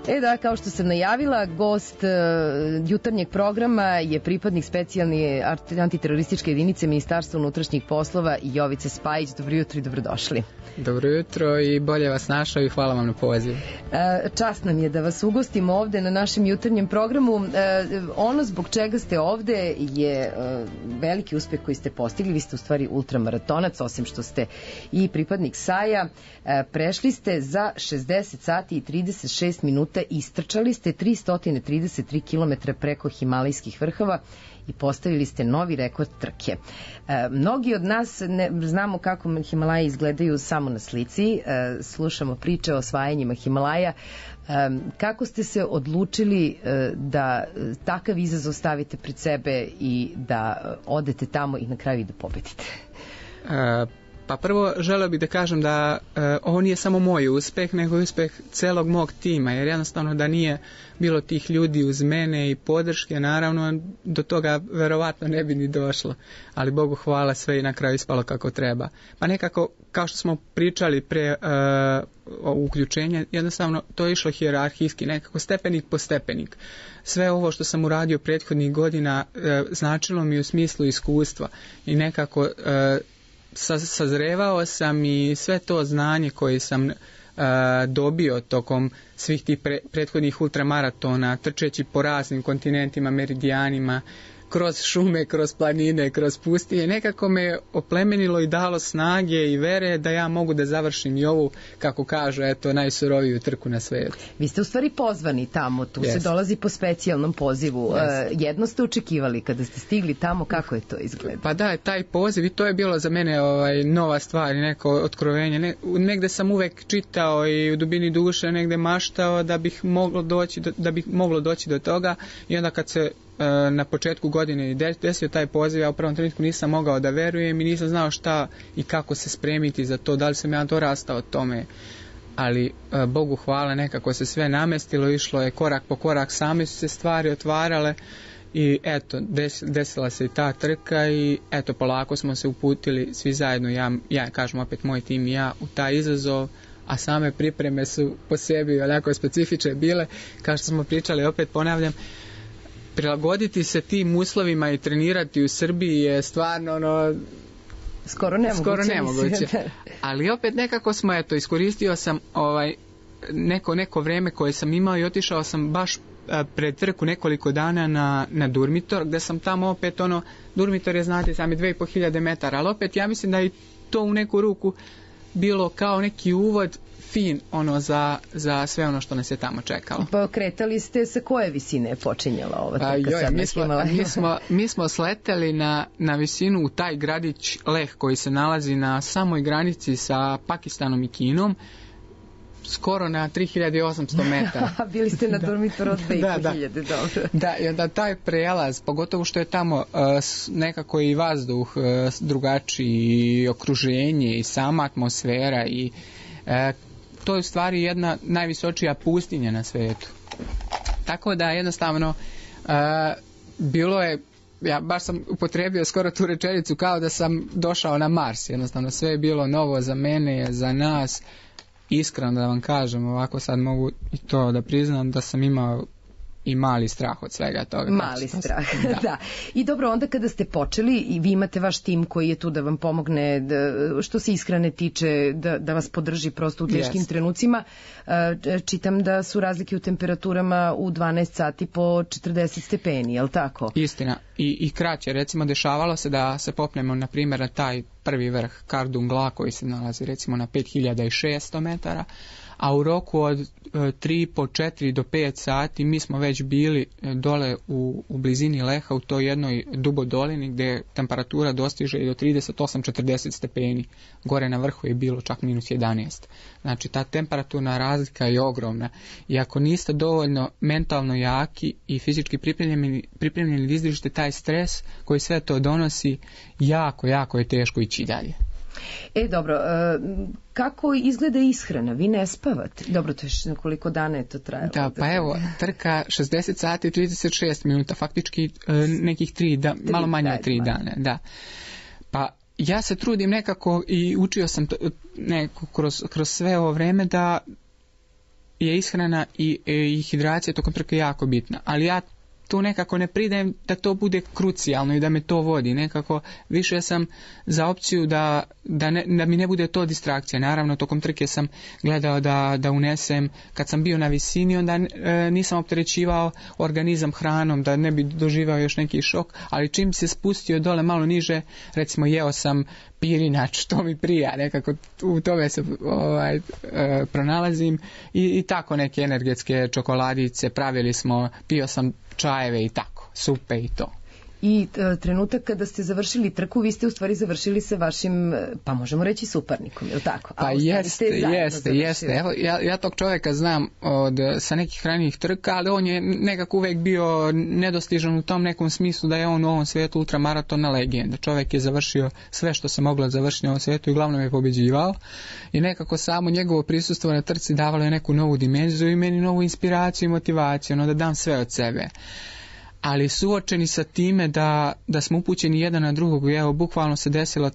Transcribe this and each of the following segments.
Da, kao što sam najavila, gost jutarnjeg programa je pripadnik specijalne antiterorističke jedinice Ministarstva unutrašnjih poslova Jovica Spajić. Dobro jutro i dobrodošli. Dobro jutro i bolje vas našao i hvala vam na pozivu. Čast nam je da vas ugostimo ovde na našem jutarnjem programu. Ono zbog čega ste ovde je veliki uspeh koji ste postigli. Vi ste u stvari ultramaratonac, osim što ste i pripadnik SAJ-a. Prešli ste za 60 sati i 36 minuta, istrčali ste 333 km preko Himalajskih vrhova i postavili ste novi rekord trke. Mnogi od nas znamo kako Himalaje izgledaju samo na slici, slušamo priče o osvajanjima Himalaja. Kako ste se odlučili da takav izazov stavite pred sebe i da odete tamo i na kraju i da pobedite? Pa prvo želeo bih da kažem da ovo nije samo moj uspeh, nego uspeh celog mog tima, jer jednostavno da nije bilo tih ljudi uz mene i podrške, naravno do toga verovatno ne bi ni došlo, ali Bogu hvala, sve i na kraju ispalo kako treba. Pa nekako, kao što smo pričali pre uključenja, jednostavno to je išlo hijerarhijski, nekako stepenik po stepenik. Sve ovo što sam uradio prethodnih godina značilo mi u smislu iskustva i nekako sazrevao sam i sve to znanje koje sam dobio tokom svih tih prethodnih ultramaratona, trčeći po raznim kontinentima, meridijanima, kroz šume, kroz planine, kroz pustinje, nekako me oplemenilo i dalo snage i vere da ja mogu da završim i ovu, kako kažu, najsuroviju trku na svetu. Vi ste u stvari pozvani tamo, tu se dolazi po specijalnom pozivu. Jedno ste očekivali kada ste stigli tamo, kako je to izgledalo? Pa da, taj poziv, i to je bilo za mene nova stvar i neko otkrovenje. Negde sam uvek čitao i u dubini duše negde maštao da bih moglo doći do toga, i onda kad se na početku godine desio taj poziv, ja u prvom trenutku nisam mogao da verujem i nisam znao šta i kako se spremiti za to, da li sam ja dorastao tome, ali Bogu hvala, nekako se sve namestilo, išlo je korak po korak, same su se stvari otvarale i eto, desila se i ta trka i eto, polako smo se uputili svi zajedno, ja kažem opet moj tim i ja, u taj izazov, a same pripreme su po sebi onako specifične bile, kao što smo pričali, opet ponavljam, prilagoditi se tim uslovima i trenirati u Srbiji je stvarno skoro nemoguće. Ali opet nekako smo, iskoristio sam neko vreme koje sam imao i otišao sam baš pred trku nekoliko dana na Durmitor, gde sam tamo opet Durmitor je, znate, sami 2500 metara, ali opet ja mislim da i to u neku ruku bilo kao neki uvod fin za sve ono što nas je tamo čekalo. Pa kretali ste, sa koje visine je počinjala ova trka sad na Himalaju? Mi smo sleteli na visinu u taj gradić Leh koji se nalazi na samoj granici sa Pakistanom i Kinom, skoro na 3800 metara. Bili ste na Durmitoru od 2500, dobro. Da, i onda taj prelaz, pogotovo što je tamo nekako i vazduh drugačiji, i okruženje, i sama atmosfera, i to je u stvari jedna najvisočija pustinja na svetu. Tako da jednostavno bilo je, ja baš sam upotrebio skoro tu rečenicu kao da sam došao na Mars, jednostavno sve je bilo novo za mene, za nas. Iskreno da vam kažem, ovako sad mogu i to da priznam da sam imao i mali strah od svega toga. Mali strah, da. I dobro, onda kada ste počeli i vi imate vaš tim koji je tu da vam pomogne, što se ishrane tiče, da vas podrži prosto u teškim trenucima, čitam da su razlike u temperaturama u 12 sati po 40 stepeni, je li tako? Istina, i kraće, recimo dešavalo se da se popnemo na primjer na taj prvi vrh Kardungla koji se nalazi recimo na 5600 metara, a u roku od 3, po 4 do 5 sati mi smo već bili dole u blizini Leha u toj jednoj dubodolini gdje temperatura dostiže i do 38-40 stepeni. Gore na vrhu je bilo čak -11. Znači ta temperaturna razlika je ogromna i ako niste dovoljno mentalno jaki i fizički pripremljeni da izdržite taj stres koji sve to donosi, jako je teško ići dalje. Dobro, kako izgleda ishrana? Vi ne spavate? Dobro, to je koliko dana je to trajalo? Da, pa evo, trka 60 sati i 36 minuta, faktički nekih 3, malo manje od 3 dana, da. Pa ja se trudim nekako i učio sam nekako kroz sve ovo vreme da je ishrana i hidracija tokom trke jako bitna, ali ja tu nekako ne pridajem da to bude krucijalno i da me to vodi. Nekako više sam za opciju da mi ne bude to distrakcija. Naravno, tokom trke sam gledao da unesem, kad sam bio na visini, onda nisam opterećivao organizam hranom, da ne bi doživao još neki šok, ali čim se spustio dole malo niže, recimo jeo sam pirinač, to mi prija, nekako u tome se pronalazim i tako neke energetske čokoladice, pravili smo, pio sam čajeve i tako, supe i to. I trenutak kada ste završili trku, vi ste u stvari završili sa vašim, pa možemo reći suparnikom, je li tako? Pa jeste. Evo, ja tog čovjeka znam sa nekih ranijih trka, ali on je nekako uvijek bio nedostižan u tom nekom smislu da je on u ovom svijetu ultramaratona legenda. Čovjek je završio sve što se moglo završiti u ovom svijetu i uglavnom je pobeđivao. I nekako samo njegovo prisustvo na trci davalo je neku novu dimenziju i meni novu inspiraciju i motivaciju, da dam sve od sebe. Ali suočeni sa time da smo upućeni jedan na drugog, evo, bukvalno se desila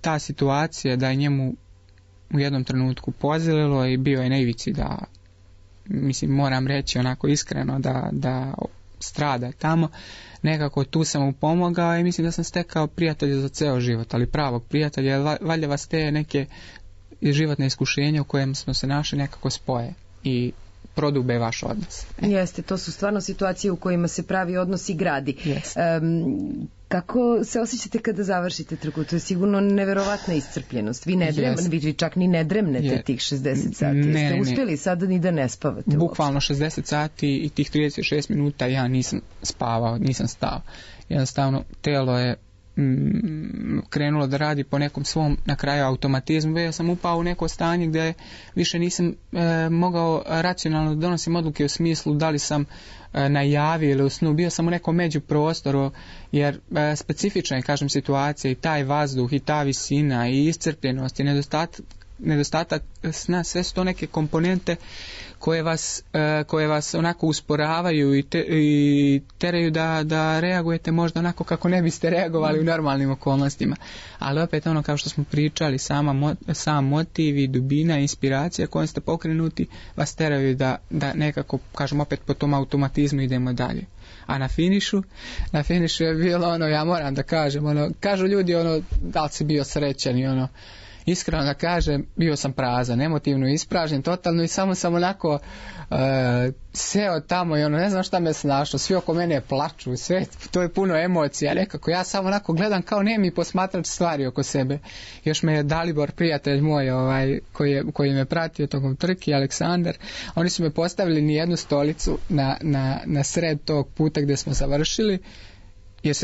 ta situacija da je njemu u jednom trenutku pozililo i bio je na ivici da, mislim, moram reći onako iskreno da strada tamo. Nekako tu sam mu pomogao i mislim da sam stekao prijatelja za ceo život, ali pravog prijatelja, valjda vas te neke životne iskušenja u kojem smo se našli nekako spoje i prodube vaš odnos. Jeste, to su stvarno situacije u kojima se pravi odnos i gradi. Kako se osjećate kada završite trku? To je sigurno neverovatna iscrpljenost. Vi čak ni ne dremnete tih 60 sati. Ste uspjeli sada ni da ne spavate? Bukvalno 60 sati i tih 36 minuta ja nisam spavao, nisam stao. Jednostavno, telo je krenulo da radi po nekom svom na kraju automatizmu. Ja sam upao u neko stanje gdje više nisam mogao racionalno da donosim odluke u smislu da li sam na javi ili u snu. Bio sam u nekom međuprostoru, jer specifična je, kažem, situacija i taj vazduh i ta visina i iscrpljenost i nedostatak sna, sve su to neke komponente koje vas onako usporavaju i teraju da reagujete možda onako kako ne biste reagovali u normalnim okolnostima. Ali opet kao što smo pričali, sam motiv i dubina, inspiracija kojom ste pokrenuti vas teraju da nekako, kažem, opet po tom automatizmu idemo dalje. A na finišu je bilo ja moram da kažem, kažu ljudi da li si bio srećan i iskreno da kažem, bio sam prazan, emotivno ispražnjen, totalno i samo sam onako seo tamo i ne znam šta me snašlo, svi oko mene plaču, sve, to je puno emocija, nekako ja samo onako gledam kao nemi posmatrač stvari oko sebe. Još me je Dalibor, prijatelj moj, koji me pratio tokom trke, Aleksandar, oni su me postavili nijednu stolicu na sred tog puta gdje smo završili, jer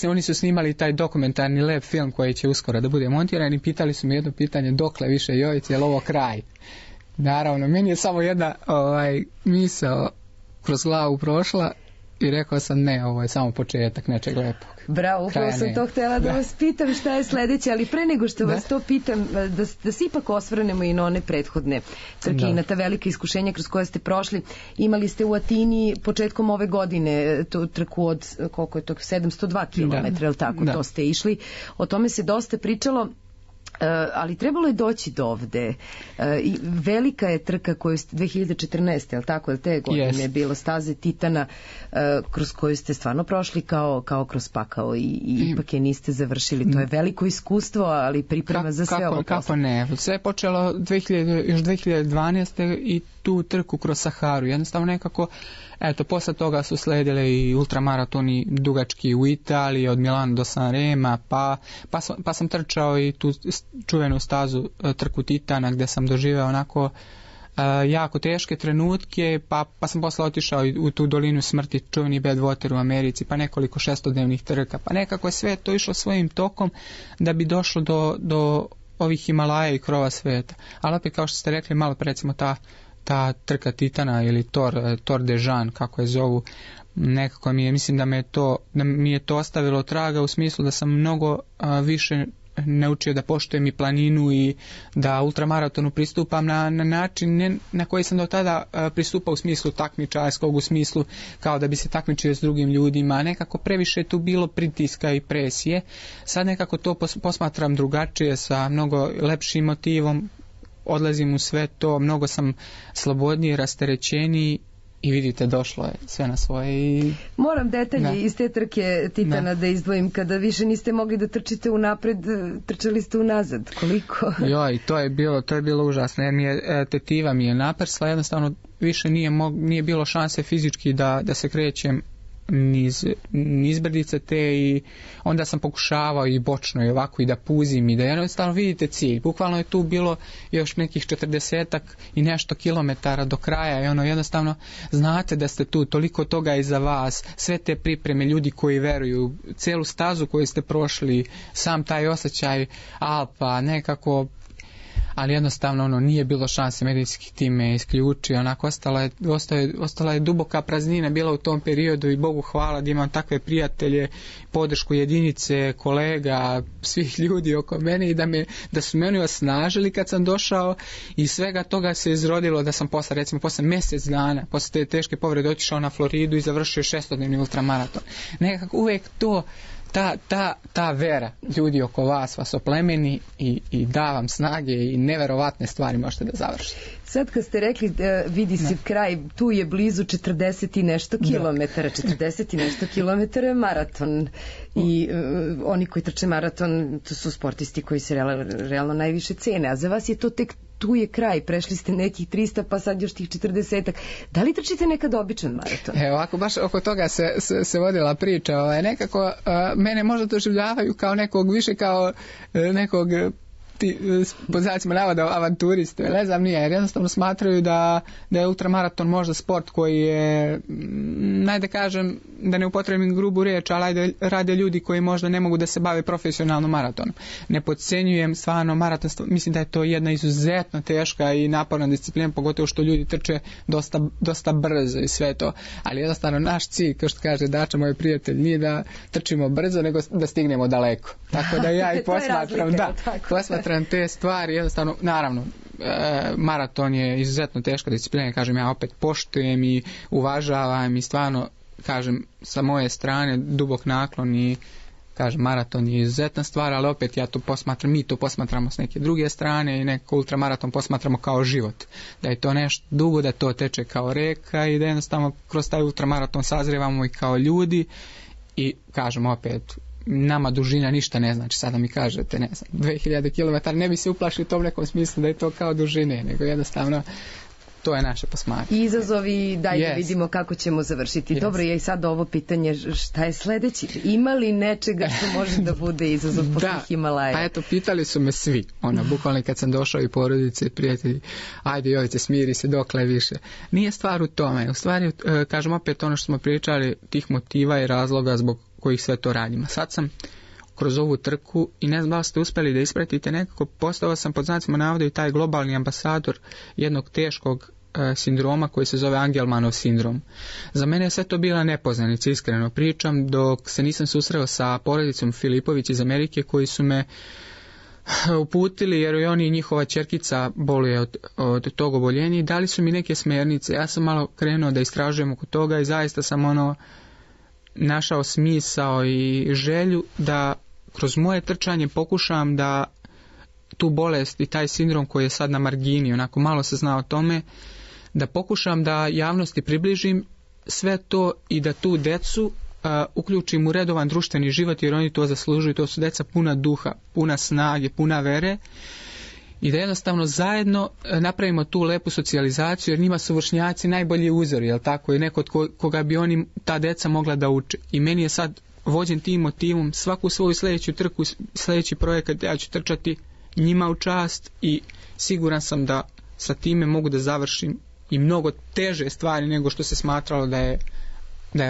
oni su snimali taj dokumentarni lep film koji će uskoro da bude montiran i pitali su mi jedno pitanje, dokle više Jovice, je li ovo kraj? Naravno, meni je samo jedna misao kroz glavu prošla i rekao sam ne, ovo je samo početak nečeg lepog. Bravo, upravo sam to htjela da vas pitam šta je sledeće, ali pre nego što vas to pitam, da se ipak osvrnemo i na one prethodne trke i na ta velika iskušenja kroz koje ste prošli. Imali ste u Atini početkom ove godine tu trku od, koliko je to, 702 km, je li tako, to ste išli. O tome se dosta pričalo. Ali trebalo je doći do ovde. Velika je trka koju ste 2014. je li tako, te godine je bilo Staze Titana, kroz koju ste stvarno prošli kao kroz pakao i ipak je niste završili. To je veliko iskustvo, ali priprema za sve ovo. Kako ne? Sve je počelo još 2012. i tu trku kroz Saharu. Jednostavno nekako, posle toga su sledile i ultramaratoni dugački u Italiji, od Milana do Sanrema, pa sam trčao i tu čuvenu stazu trku Titana, gdje sam doživeo onako jako teške trenutke, pa sam posle otišao u tu dolinu smrti, čuveni Badwater u Americi, pa nekoliko šestodnevnih trka, pa nekako je sve to išlo svojim tokom da bi došlo do ovih Himalaja i krova sveta. Ali opet, kao što ste rekli, malo pre, recimo ta trka Titana ili Tor de Jean, kako je zovu, nekako mislim da mi je to ostavilo traga u smislu da sam mnogo više naučio da poštujem i planinu i da ultramaratonu pristupam na način na koji sam do tada pristupao u smislu takmičarskog, u smislu kao da bi se takmičio s drugim ljudima. Nekako previše je tu bilo pritiska i presije. Sad nekako to posmatram drugačije, sa mnogo lepšim motivom, odlazim u sve to, mnogo sam slobodniji, rasterećeniji i vidite, došlo je sve na svoje. I... Moram detalje iz te trke Titana da izdvojim. Kada više niste mogli da trčite unapred, trčali ste unazad. Koliko? Joj, to je bilo užasno, jer tetiva mi je naprsla, jednostavno više nije bilo šanse fizički da se krećem niz brdice te, i onda sam pokušavao i bočno i ovako i da puzim i da jednostavno vidite cilj. Bukvalno je tu bilo još nekih 40 i nešto kilometara do kraja i jednostavno znate da ste tu, toliko toga iza vas, sve te pripreme, ljudi koji veruju, celu stazu koju ste prošli, sam taj osjećaj Alpa, nekako, ali jednostavno nije bilo šanse, medicinski tim me isključio, onako ostala je duboka praznina bila u tom periodu i Bogu hvala da imam takve prijatelje, podršku jedinice, kolega, svih ljudi oko mene i da su meni osnažili kad sam došao, i svega toga se izrodilo da sam posle mjesec dana, posle te teške povrede otišao na Floridu i završio 6-dnevni ultramaraton. Nekako uvijek to, ta vera ljudi oko vas oplemeni i da vam snage i neverovatne stvari možete da završite. Sad kad ste rekli vidi se kraj, tu je blizu 40 i nešto kilometara, 40 i nešto kilometara je maraton, i oni koji trče maraton, to su sportisti koji se realno najviše cene, a za vas je to tek tu je kraj, prešli ste nekih 300 pa sad još tih 40. Da li trčite nekad običan maraton? Ovako, baš oko toga se vodila priča. Nekako mene možda doživljavaju kao nekog, više kao nekog pod znacima navoda avanturiste, ne znam, nije, jer jednostavno smatraju da je ultramaraton možda sport koji je, najde kažem, da ne upotrebim grubu riječ, ali rade ljudi koji možda ne mogu da se bave profesionalno maratonom. Ne podcenjujem stvarno maraton, mislim da je to jedna izuzetno teška i naporna disciplina, pogotovo što ljudi trče dosta brzo i sve to, ali jednostavno naš cilj, kao što kaže Dača, moj prijatelj, nije da trčimo brzo, nego da stignemo daleko. Tako da ja i posmatram te stvari, jednostavno, naravno, maraton je izuzetno teška disciplina, kažem, ja opet poštujem i uvažavam i stvarno, kažem, sa moje strane dubok naklon i kažem, maraton je izuzetna stvar, ali opet ja to posmatram, mi to posmatramo s neke druge strane i neko ultramaraton posmatramo kao život, da je to nešto dugo, da to teče kao reka i da jednostavno kroz taj ultramaraton sazrevamo i kao ljudi i kažem opet, nama dužina ništa ne znači, sada mi kažete, ne znam, 2000 km, ne bi se uplašili u tom nekom smislu da je to kao dužine, nego jednostavno to je naše posmatranje. Izazovi, da vidimo kako ćemo završiti. Dobro, je i sad ovo pitanje, šta je sledeći? Ima li nečega što može da bude izazov posle Himalaja? Pa eto, pitali su me svi, bukvalno kad sam došao i porodice i prijatelji, ajde Jovice, smiri se, dokle više. Nije stvar u tome, u stvari, kažem opet ono što smo pričali, tih motiva i razloga zbog kojih sve to radimo. Sad sam kroz ovu trku i ne znam da li ste uspjeli da ispratite, nekako postao sam pod znacima navoda i taj globalni ambasador jednog teškog sindroma koji se zove Angelmanov sindrom. Za mene je sve to bila nepoznanica, iskreno pričam, dok se nisam susreo sa porodicom Filipović iz Amerike koji su me uputili, jer i oni i njihova ćerkica boluje od tog oboljenja, i dali su mi neke smjernice. Ja sam malo krenuo da istražujem oko toga i zaista sam našao smisao i želju da kroz moje trčanje pokušam da tu bolest i taj sindrom koji je sad na margini, onako malo se zna o tome, da pokušam da javnosti približim sve to i da tu decu uključim u redovan društveni život, jer oni to zaslužuju. To su deca puna duha, puna snage, puna vere, i da jednostavno zajedno napravimo tu lepu socijalizaciju, jer njima su vršnjaci najbolji uzori, jel tako, i neko koga bi ta deca mogla da uče. I meni je sad vođen tim motivom, svaku svoju sljedeću trku, sljedeći projekat ja ću trčati njima u čast, i siguran sam da sa time mogu da završim i mnogo teže stvari nego što se smatralo da je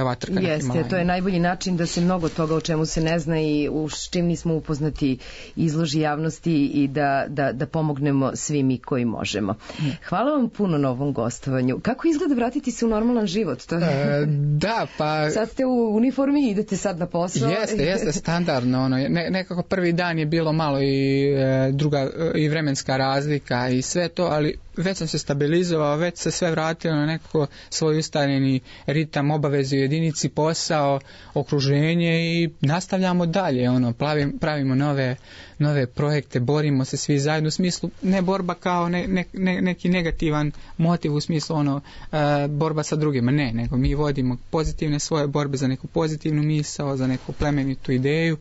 ova trka na Himalajima. Jeste, to je najbolji način da se mnogo toga o čemu se ne zna i s čim nismo upoznati izloži javnosti i da pomognemo svi mi koji možemo. Hvala vam puno na ovom gostovanju. Kako izgleda vratiti se u normalan život? Da, pa... Sad ste u uniformi i idete sad na posao. Jeste standardno. Nekako prvi dan je bilo malo i druga i vremenska razlika i sve to, ali već sam se stabilizovao, već se sve vratilo na neko svoj ustaljeni ritam, obavezu, jedinici, posao, okruženje i nastavljamo dalje, pravimo nove projekte, borimo se svi zajedno u smislu, ne borba kao neki negativan motiv u smislu borba sa drugima, ne, nego mi vodimo pozitivne svoje borbe za neku pozitivnu misao, za neku plemenitu ideju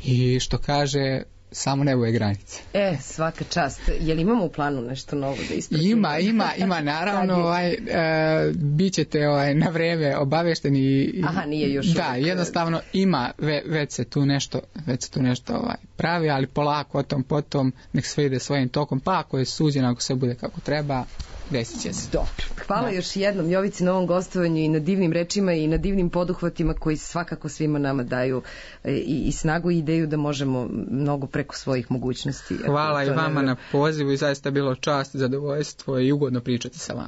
i što kaže, samo nebo je granice. Svaka čast. Je li imamo u planu nešto novo da ispratimo? Ima naravno, bit ćete na vreme obavešteni. Nije još da, uvijek. Jednostavno ima, već se tu nešto pravi, ali polako, o tom potom, nek sve ide svojim tokom, pa ako je suđeno, ako sve bude kako treba, desit će se. Dobro. Hvala još jednom Jovici na ovom gostovanju i na divnim rečima i na divnim poduhvatima koji svakako svima nama daju i snagu i ideju da možemo mnogo preko svojih mogućnosti. Hvala i vama na pozivu i zaista bilo čast, zadovoljstvo i ugodno pričati sa vama.